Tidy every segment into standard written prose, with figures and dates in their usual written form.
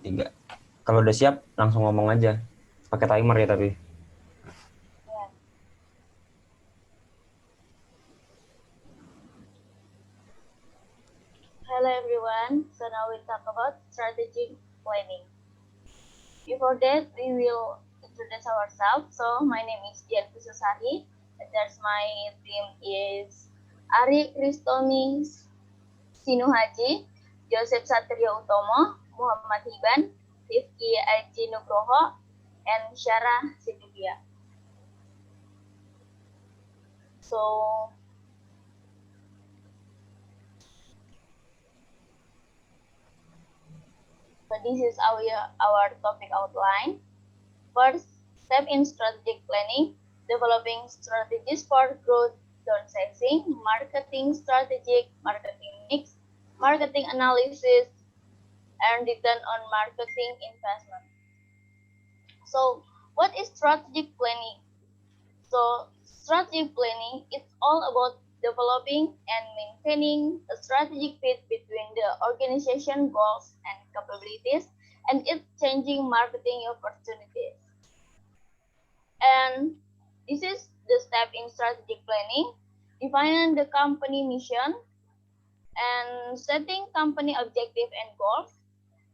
3. Kalau udah siap, langsung ngomong aja. Pakai timer ya tapi. Yeah. Hello everyone. So now we'll talk about strategic planning. Before that, we will introduce ourselves. So my name is Dian Pususari. There's my team is Ari Kristomi Sinuhaji, Joseph Satrio Utomo, Muhammad Hiban, Rifki Aji Nugroho, and Syarah Sidibia. So this is our topic outline. First, step in strategic planning, developing strategies for growth downsizing, marketing strategic, marketing mix, marketing analysis, and return on marketing investment. So, what is strategic planning? So, strategic planning is all about developing and maintaining a strategic fit between the organization goals and capabilities and its changing marketing opportunities. And this is the step in strategic planning, defining the company mission and setting company objective and goals,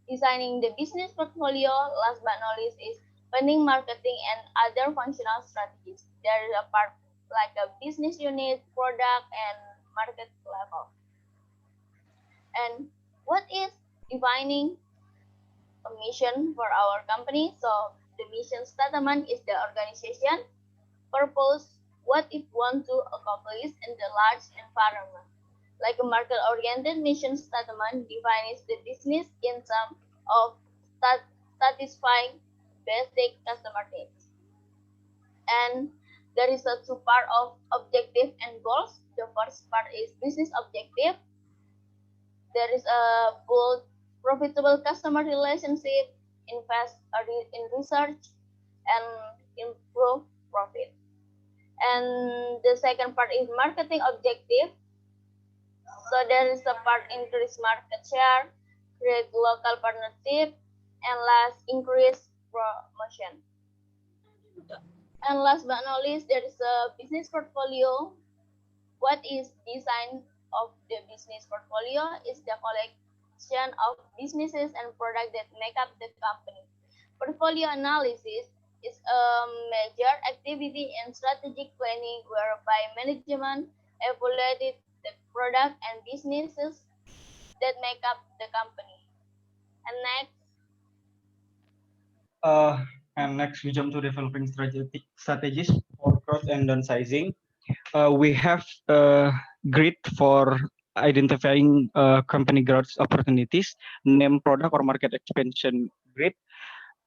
designing the business portfolio. Last but not least is planning marketing and other functional strategies. There is a part like a business unit, product, and market level. And what is defining a mission for our company? So the mission statement is the organization purpose, what it wants to accomplish in the large environment. Like a market-oriented mission statement defines the business in terms of satisfying basic customer needs. And there is a two part of objective and goals. The first part is business objective. There is a bold, profitable customer relationship, invest in research, and improve profit. And the second part is marketing objective. So there is a part increase market share, create local partnership, and last increase promotion. And last but not least, there is a business portfolio. What is design of the business portfolio is the collection of businesses and products that make up the company. Portfolio analysis is a major activity in strategic planning whereby management evaluated the product and businesses that make up the company. And next, Uh, and next, we jump to developing strategies for growth and downsizing. We have a grid for identifying company growth opportunities, name product or market expansion grid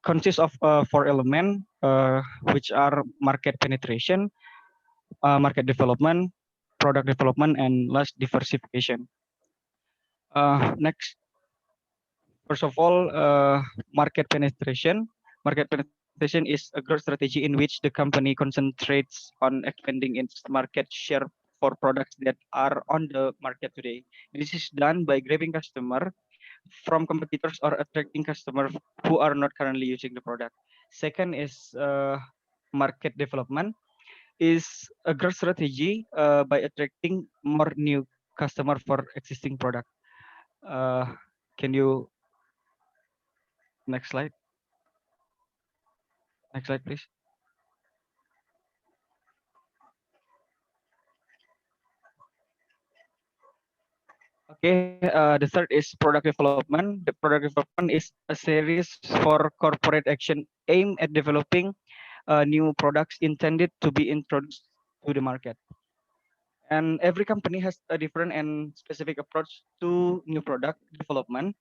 consists of four elements, which are market penetration, market development, product development, and last diversification. Next, first of all, market penetration. Market penetration is a growth strategy in which the company concentrates on expanding its market share for products that are on the market today. This is done by grabbing customer from competitors or attracting customers who are not currently using the product. Second is market development is a growth strategy by attracting more new customer for existing product. Can you next slide? Next slide, please. Okay, the third is product development. The product development is a series for corporate action aimed at developing new products intended to be introduced to the market. And every company has a different and specific approach to new product development.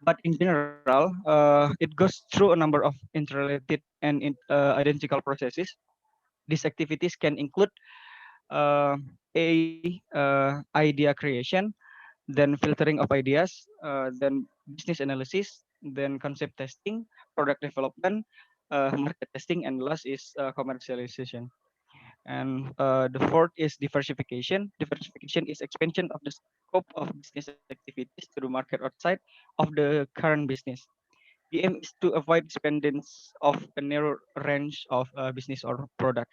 But in general, it goes through a number of interrelated and identical processes. These activities can include uh, idea creation, then filtering of ideas, then business analysis, then concept testing, product development, market testing, and last is commercialization. And the fourth is diversification. Diversification is expansion of the scope of business activities to the market outside of the current business. The aim is to avoid dependence of a narrow range of business or product.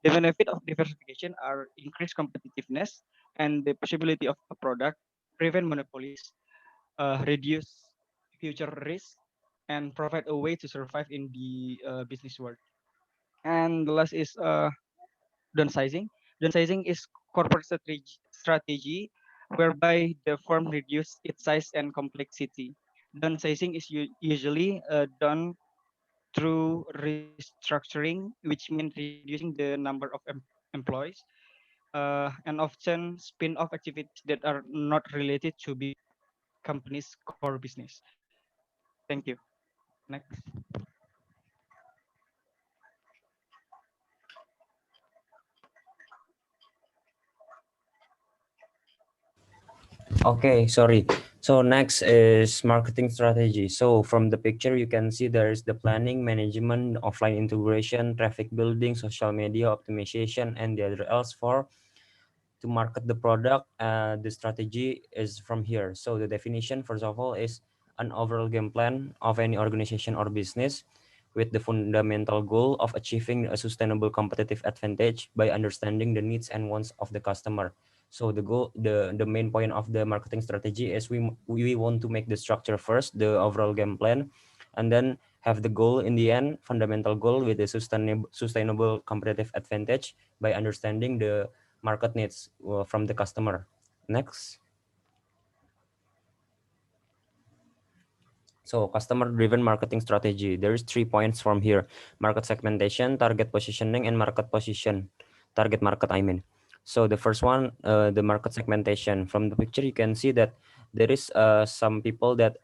The benefit of diversification are increased competitiveness and the possibility of a product, prevent monopolies, reduce future risk, and provide a way to survive in the business world. And the last is downsizing. Downsizing is corporate strategy whereby the firm reduce its size and complexity. Downsizing is usually done through restructuring, which means reducing the number of employees, and often spin-off activities that are not related to big companies' core business. Thank you. Next. Okay, sorry. So next is marketing strategy. So from the picture, you can see there is the planning, management, offline integration, traffic building, social media optimization, and the other else for to market the product. The strategy is from here. So the definition, first of all, is an overall game plan of any organization or business with the fundamental goal of achieving a sustainable competitive advantage by understanding the needs and wants of the customer. So the goal, the main point of the marketing strategy is we want to make the structure first, the overall game plan, and then have the goal in the end, fundamental goal with the sustainable competitive advantage by understanding the market needs from the customer. Next. So customer-driven marketing strategy. There is 3 points from here: market segmentation, target positioning, and market position. Target market, I mean. So the first one, the market segmentation. From the picture, you can see that there is some people that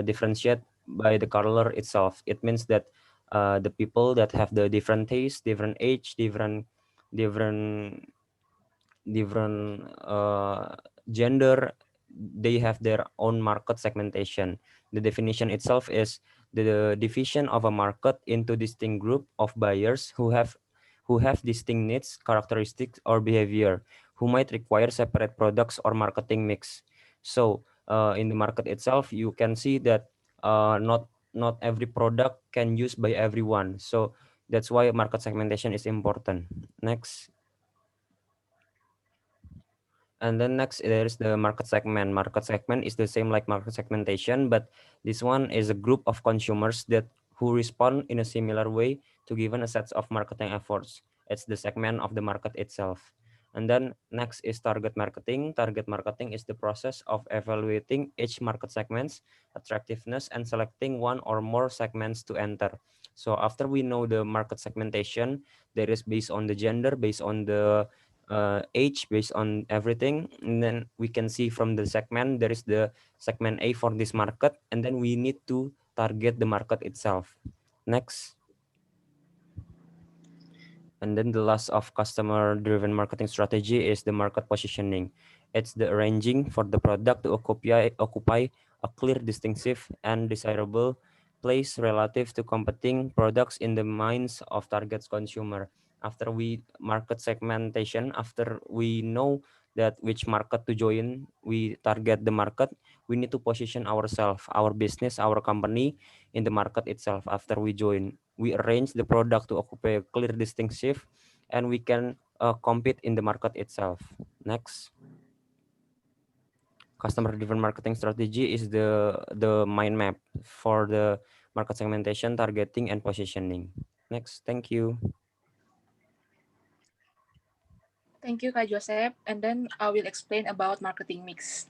differentiate by the color itself. It means that the people that have the different taste, different age, different gender, they have their own market segmentation. The definition itself is the division of a market into distinct group of buyers who have distinct needs, characteristics, or behavior, who might require separate products or marketing mix. So in the market itself, you can see that not every product can use by everyone. So that's why market segmentation is important. Next. And then next, there is the market segment. Market segment is the same like market segmentation, but this one is a group of consumers that who respond in a similar way to given a set of marketing efforts. It's the segment of the market itself. And then next is target marketing. Target marketing is the process of evaluating each market segment's attractiveness and selecting one or more segments to enter. So after we know the market segmentation, there is based on the gender, based on the age, based on everything, and then we can see from the segment there is the segment A for this market, and then we need to target the market itself. Next. And then the last of customer driven marketing strategy is the market positioning. It's the arranging for the product to occupy a clear, distinctive, and desirable place relative to competing products in the minds of target consumer. After we market segmentation, after we know that which market to join, we target the market, we need to position ourselves, our business, our company in the market itself. After we join, we arrange the product to occupy a clear, distinctive, and we can compete in the market itself. Next. Customer driven marketing strategy is the mind map for the market segmentation, targeting, and positioning. Next. Thank you. Thank you, Kak Joseph. And then I will explain about marketing mix.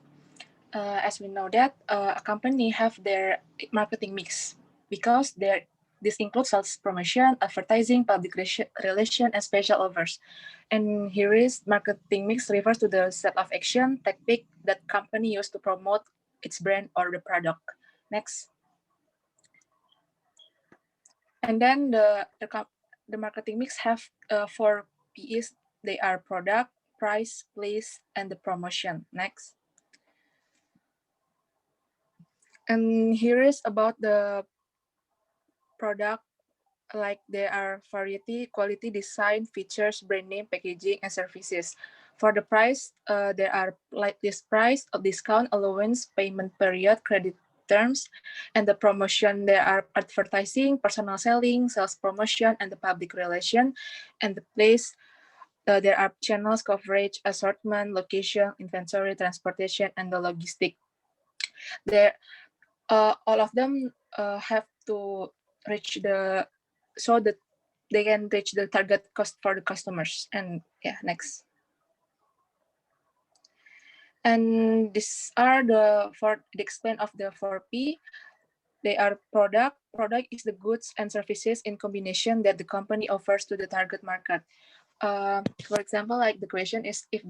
As we know that a company have their marketing mix because this includes sales promotion, advertising, public relation, and special offers. And here is marketing mix refers to the set of action tactic that company use to promote its brand or the product. Next. And then the marketing mix have 4 P's. They are product, price, place, and the promotion. Next. And here is about the product, like there are variety, quality, design, features, brand name, packaging, and services. For the price, there are like this price, a discount, allowance, payment period, credit terms. And the promotion, there are advertising, personal selling, sales promotion, and the public relation. And the place, there are channels, coverage, assortment, location, inventory, transportation, and the logistic. There, all of them have to reach so that they can reach the target cost for the customers. And yeah, next. And these are the explain of the 4P. They are product. Product is the goods and services in combination that the company offers to the target market. For example, like the question is if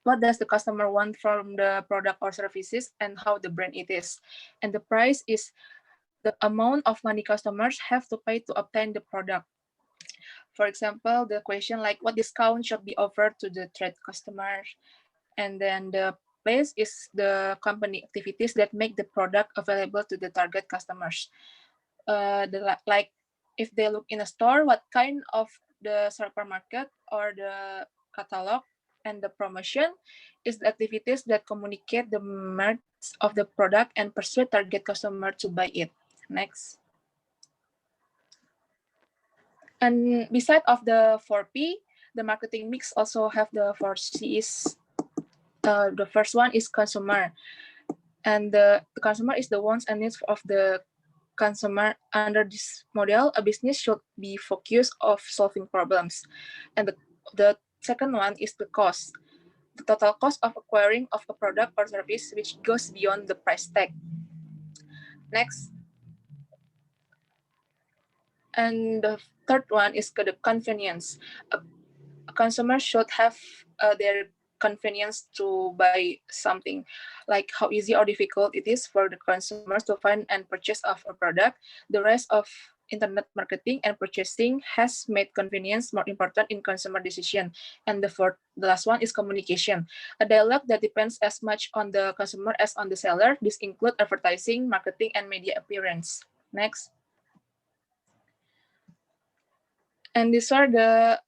what does the customer want from the product or services and how the brand it is. And the price is the amount of money customers have to pay to obtain the product. For example, the question like what discount should be offered to the trade customers. And then the place is the company activities that make the product available to the target customers. Like if they look in a store, what kind of the supermarket or the catalog. And the promotion is the activities that communicate the merits of the product and persuade target customer to buy it. Next. And beside of the 4P, the marketing mix also have the 4Cs. The first one is consumer. And the consumer is the wants and needs of the consumer. Under this model, a business should be focused of solving problems. And the second one is the cost. The total cost of acquiring of a product or service which goes beyond the price tag. Next. And the third one is the convenience. A consumer should have their convenience to buy something, like how easy or difficult it is for the consumers to find and purchase of a product. The rest of internet marketing and purchasing has made convenience more important in consumer decision. And the last one is communication. A dialogue that depends as much on the consumer as on the seller. This includes advertising, marketing, and media appearance. Next. And these are the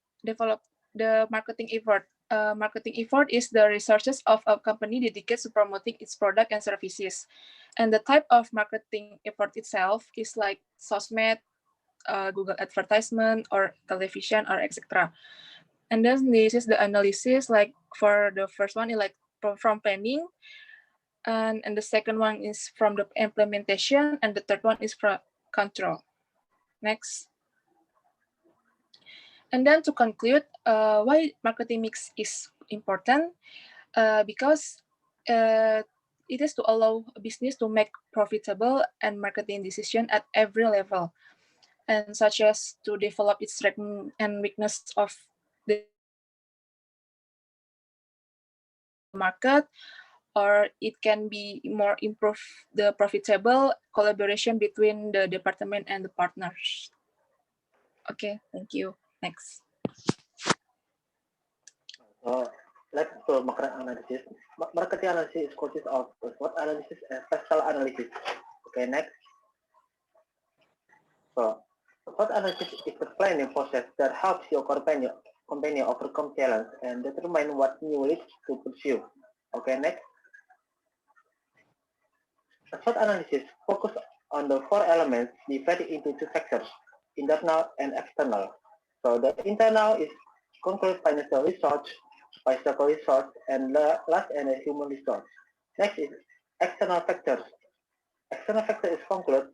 marketing effort. Marketing effort is the resources of a company dedicated to promoting its product and services. And the type of marketing effort itself is like sosmed, Google advertisement, or television, or etc. And then this is the analysis, like for the first one, like from planning, and the second one is from the implementation, and the third one is from control. Next. And then to conclude, why marketing mix is important? Because it is to allow a business to make profitable and marketing decision at every level, and such as to develop its strength and weakness of the market, or it can be more improve the profitable collaboration between the department and the partners. Okay, thank you. Next. Let's do market analysis. Marketing analysis consists of SWOT analysis and special analysis. Okay, next. So, SWOT analysis is the planning process that helps your company overcome challenge and determine what new leads to pursue. Okay, next. A SWOT analysis focuses on the four elements divided into two sectors, internal and external. So the internal is concrete financial research, biological resource, and last and human resource. Next is external factors. External factor is concrete,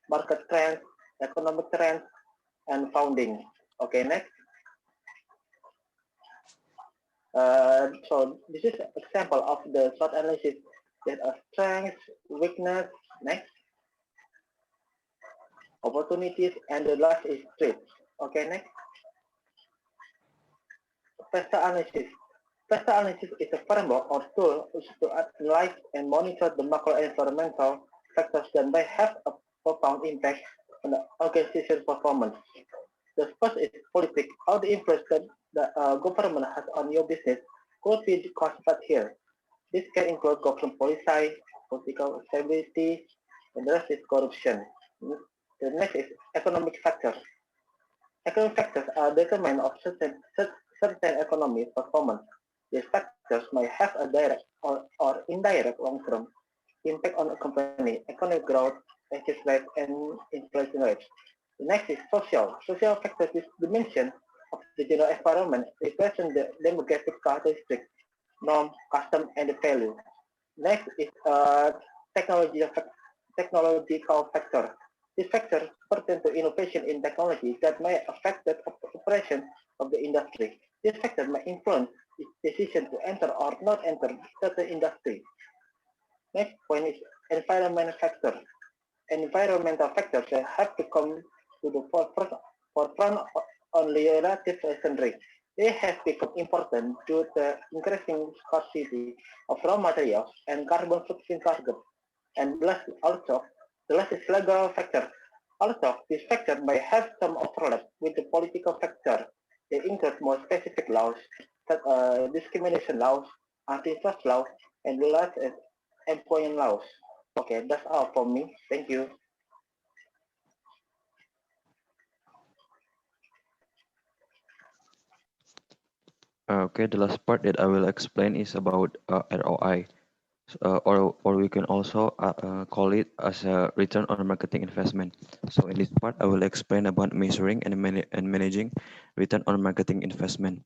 market trends, economic trends, and founding. Okay, next. So this is an example of the SWOT analysis. There are strengths, weakness, next, opportunities, and the last is threats. Okay, next. Factor analysis. Factor analysis is a framework or tool to analyze and monitor the macro environmental factors that may have a profound impact on the organization's performance. The first is politics. How the influence that the government has on your business could be classified here. This can include government policy, political stability, and the rest is corruption. The next is economic factors. Economic factors are determined of certain economic performance. These factors may have a direct or indirect long-term impact on a company, economic growth, exchange rate, and inflation rates. The next is social. Social factors is dimension of the general environment, represent the demographic characteristics, norm, custom, and the value. Next is technological factor. These factors pertain to innovation in technology that may affect the operation of the industry. These factors may influence its decision to enter or not enter certain industry. Next point is environmental factor. Environmental factors have to come to the forefront only relative recently. They have become important due to the increasing scarcity of raw materials and carbon footprint targets. And the last is legal factor. Also, this factor may have some overlap with the political factor. They include more specific laws, such as discrimination laws, antitrust laws, and the last is employment laws. Okay, that's all from me. Thank you. Okay, the last part that I will explain is about ROI, or we can also call it as a return on marketing investment. So in this part, I will explain about measuring and managing return on marketing investment.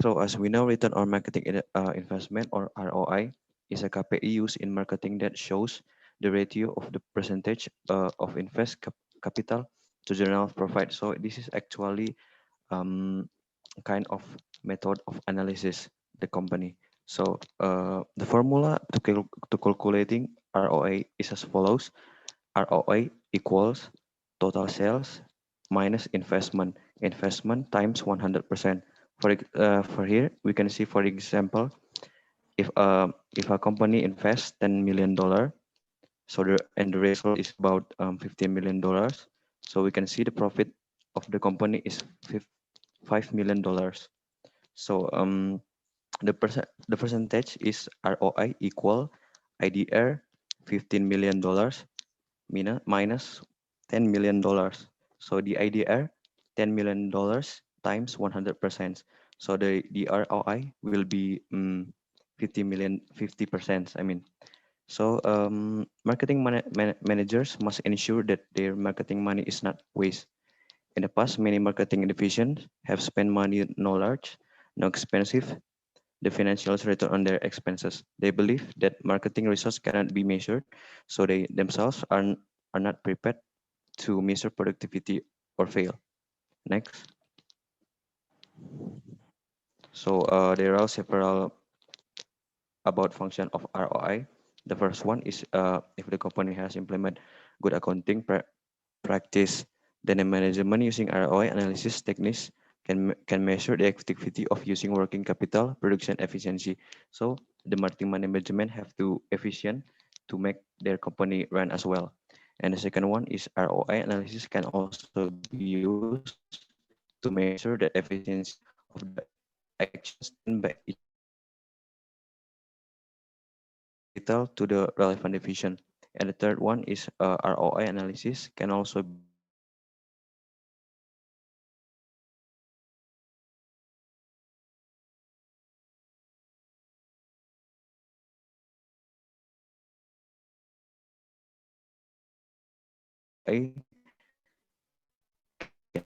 So as we know, return on marketing investment, or ROI, is a KPI used in marketing that shows the ratio of the percentage of capital to general profit. So this is actually kind of method of analysis the company. So the formula to calculating ROI is as follows: ROI equals total sales minus investment. Investment times 100%. For here, we can see, for example, if a company invests $10 million, so the result is about $15 million. So we can see the profit of the company is $5 million. So the percentage is ROI equal IDR $15 million minus $10 million. So the IDR $10 million times 100%. So the ROI will be 50%. I mean, so marketing managers must ensure that their marketing money is not waste. In the past, many marketing divisions have spent money no large, no expensive, the financial return on their expenses. They believe that marketing results cannot be measured, so they themselves are not prepared to measure productivity or fail. Next. So there are several about function of ROI. The first one is if the company has implemented good accounting practice, then the management using ROI analysis techniques can measure the effectivity of using working capital, production efficiency. So the marketing management have to efficient to make their company run as well. And the second one is ROI analysis can also be used to measure the efficiency of the actions taken by each capital to the relevant division. And the third one is ROI analysis can also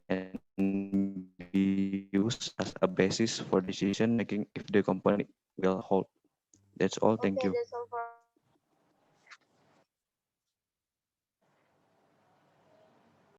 can be used as a basis for decision making if the company will hold. That's all. Thank Okay, you. that's all